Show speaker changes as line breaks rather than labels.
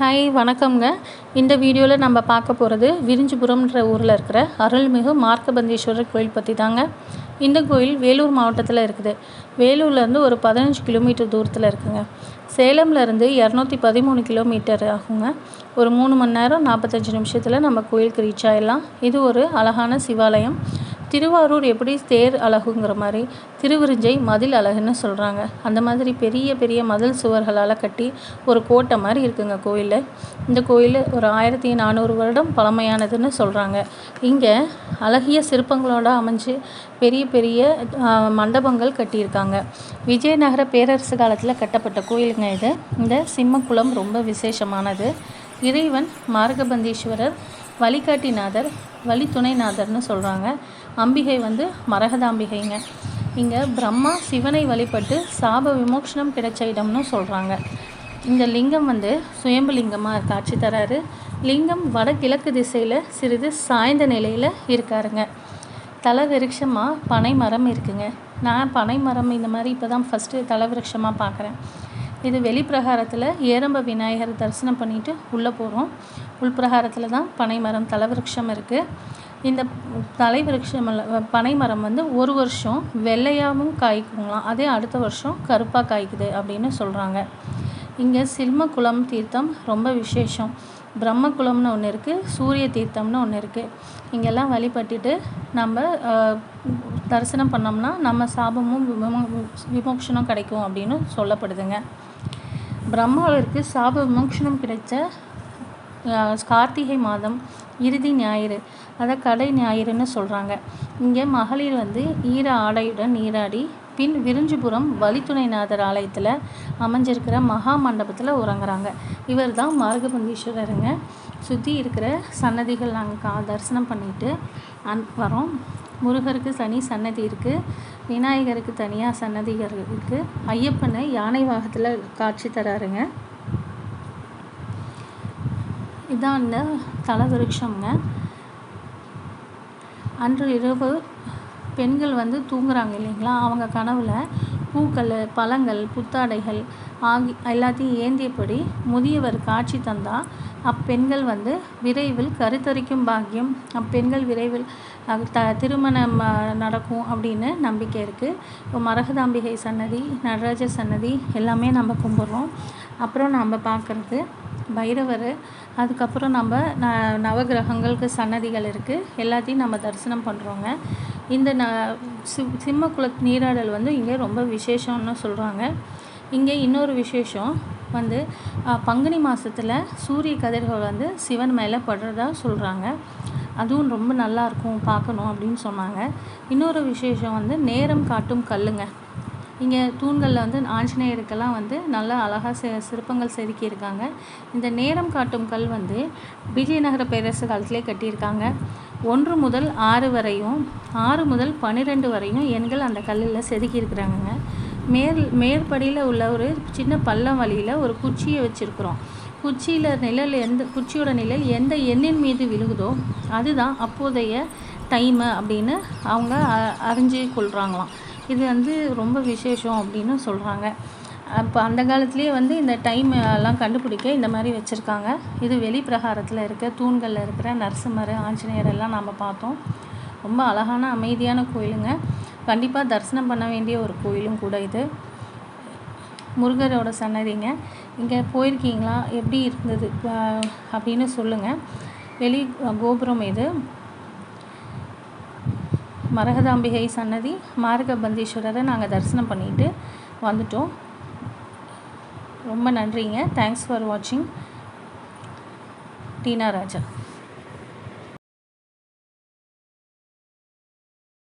Hi வணக்கம்ங்க. இந்த வீடியோவில் நம்ம பார்க்க போகிறது விரிஞ்சிபுரம்ன்ற ஊரில் இருக்கிற அருள்மிகு மார்கபந்தீஸ்வரர் கோயில் பற்றி தாங்க. இந்த கோயில் வேலூர் மாவட்டத்தில் இருக்குது. வேலூர்லேருந்து ஒரு 15 கிலோமீட்டர் தூரத்தில் இருக்குங்க. சேலம்லேருந்து 213 கிலோமீட்டர் ஆகுங்க. ஒரு 3 மணி நேரம் 45 நிமிஷத்தில் நம்ம கோயிலுக்கு ரீச் ஆகிடலாம். இது ஒரு அழகான சிவாலயம். திருவாரூர் எப்படி தேர் அழகுங்கிற மாதிரி திருவிரிஞ்சை மதில் அழகுன்னு சொல்கிறாங்க. அந்த மாதிரி பெரிய பெரிய மதில் சுவர்களால் கட்டி ஒரு கோட்டை மாதிரி இருக்குங்க கோயில். இந்த கோயில் ஒரு 1400 வருடம் பழமையானதுன்னு சொல்கிறாங்க. இங்கே அழகிய சிற்பங்களோடு அமைஞ்சு பெரிய பெரிய மண்டபங்கள் கட்டியிருக்காங்க. விஜயநகர பேரரசு காலத்தில் கட்டப்பட்ட கோயிலுங்க இது. இந்த சிம்மக்குளம் ரொம்ப விசேஷமானது. இறைவன் மார்கபந்தீஸ்வரர், வழிகாட்டிநாதர், வழித்துணைநாதர்னு சொல்கிறாங்க. அம்பிகை மரகதாம்பிகைங்க. இங்கே பிரம்மா சிவனை வழிபட்டு சாப விமோசனம் கிடைச்ச இடம்னு சொல்கிறாங்க. இந்த லிங்கம் சுயம்பு லிங்கமாக காட்சி தராரு. லிங்கம் வடகிழக்கு திசையில் சிறிது சாய்ந்த நிலையில் இருக்காருங்க. தல விருட்சமாக பனை மரம் இருக்குங்க. நான் பனை மரம் இந்த மாதிரி இப்போ தான் ஃபஸ்ட்டு தல விருட்சமாக பார்க்குறேன். இது வெளிப்பிரகாரத்தில் ஏரம்ப விநாயகர் தரிசனம் பண்ணிவிட்டு உள்ளே போகிறோம். உள்பிரகாரத்தில் தான் பனை மரம் தல விருட்சம் இருக்குது. இந்த தலை விருட்சம் பனை மரம் ஒரு வருஷம் வெள்ளையாகவும் காய்க்குங்களாம். அதே அடுத்த வருஷம் கருப்பாக காய்க்குது அப்படின்னு சொல்கிறாங்க. இங்கே சிம்மக்குளம் தீர்த்தம் ரொம்ப விசேஷம். பிரம்மக்குளம்னு ஒன்று இருக்குது, சூரிய தீர்த்தம்னு ஒன்று இருக்குது. இங்கெல்லாம் வழிபட்டுட்டு நம்ம தரிசனம் பண்ணோம்னா நம்ம சாபமும் விமோசனம் கிடைக்கும் அப்படின்னு சொல்லப்படுதுங்க. பிரம்மாவிற்கு சாப விமோசனம் கிடைச்ச கார்த்திகை மாதம் இறுதி ஞாயிறு, அதை கடை ஞாயிறுன்னு சொல்கிறாங்க. இங்கே மகளிர் ஈர ஆடையுடன் நீராடி பின் விரிஞ்சிபுரம் வழித்துணைநாதர் ஆலயத்தில் அமைஞ்சிருக்கிற மகா மண்டபத்தில் உறங்குறாங்க. இவர் தான் மார்கபந்தீஸ்வரருங்க. சுற்றி இருக்கிற சன்னதிகள் நாங்கள் தரிசனம் பண்ணிவிட்டு வரோம். முருகருக்கு தனி சன்னதி இருக்குது, விநாயகருக்கு தனியாக சன்னதிகள் இருக்குது. ஐயப்பனை யானை வாகத்தில் காட்சி தராருங்க. இதான் இந்த தல விருட்சம்ங்க. அன்று இரவு பெண்கள் தூங்குறாங்க இல்லைங்களா, அவங்க கனவில் பூக்கள், பழங்கள், புத்தாடைகள் எல்லாத்தையும் ஏந்தியபடி முதியவர் காட்சி தந்தால் அப்பெண்கள் விரைவில் கருத்தரிக்கும் பாக்கியம், அப்பெண்கள் விரைவில் திருமணம் நடக்கும் அப்படின்னு நம்பிக்கை இருக்குது. இப்போ மரகதாம்பிகை சன்னதி, நடராஜர் சன்னதி எல்லாமே நம்ம கும்பிட்றோம். அப்புறம் நம்ம பார்க்குறது பைரவர். அதுக்கப்புறம் நம்ம நவகிரகங்களுக்கு சன்னதிகள் இருக்குது. எல்லாத்தையும் நம்ம தரிசனம் பண்ணுறோங்க. இந்த சிம்மக்குள நீராடல் இங்கே ரொம்ப விசேஷம்னு சொல்கிறாங்க. இங்கே இன்னொரு விசேஷம் பங்குனி மாதத்தில் சூரிய கதிர்கள் சிவன் மேலே படுறதா சொல்கிறாங்க. அதுவும் ரொம்ப நல்லாயிருக்கும், பார்க்கணும் அப்படின்னு சொன்னாங்க. இன்னொரு விசேஷம் நேரம் காட்டும் கல்லுங்க. இங்கே தூண்களில் ஆஞ்சநேயருக்கெல்லாம் நல்லா அழகாக சிற்பங்கள் செதுக்கியிருக்காங்க. இந்த நேரம் காட்டும் கல் விஜயநகர பேரரசு காலத்திலே கட்டியிருக்காங்க. 1 முதல் 6 வரையும் 6 முதல் 12 வரையும் எண்கள் அந்த கல்லில் செதுக்கியிருக்கிறாங்க. மேற்படியில் உள்ள ஒரு சின்ன பள்ளம் வழியில் ஒரு குச்சியை வச்சுருக்குறோம். குச்சியோட நிழல் எந்த எண்ணின் மீது விழுகுதோ அதுதான் அப்போதைய டைமு அப்படின்னு அவங்க அறிஞ்சு கொள்கிறாங்களாம். இது ரொம்ப விசேஷம் அப்படின்னு சொல்கிறாங்க. அப்போ அந்த காலத்துலேயே இந்த டைம் எல்லாம் கண்டுபிடிக்க இந்த மாதிரி வச்சுருக்காங்க. இது வெளிப்பிரகாரத்தில் இருக்க தூண்களில் இருக்கிற நரசிம்மர், ஆஞ்சநேயர் எல்லாம் நம்ம பார்த்தோம். ரொம்ப அழகான அமைதியான கோயிலுங்க. கண்டிப்பாக தரிசனம் பண்ண வேண்டிய ஒரு கோயிலும் கூட இது. முருகரோட சன்னதிங்க. இங்கே போயிருக்கீங்களா, எப்படி இருந்தது அப்படின்னு சொல்லுங்கள். வெளி கோபுரம் இது. மரகதாம்பிகை சன்னதி, மார்கபந்தீஸ்வரரை நாங்கள் தரிசனம் பண்ணிட்டு வந்துட்டோம். ரொம்ப நன்றிங்க. தேங்க்ஸ் ஃபார் வாட்சிங். டீனா ராஜா.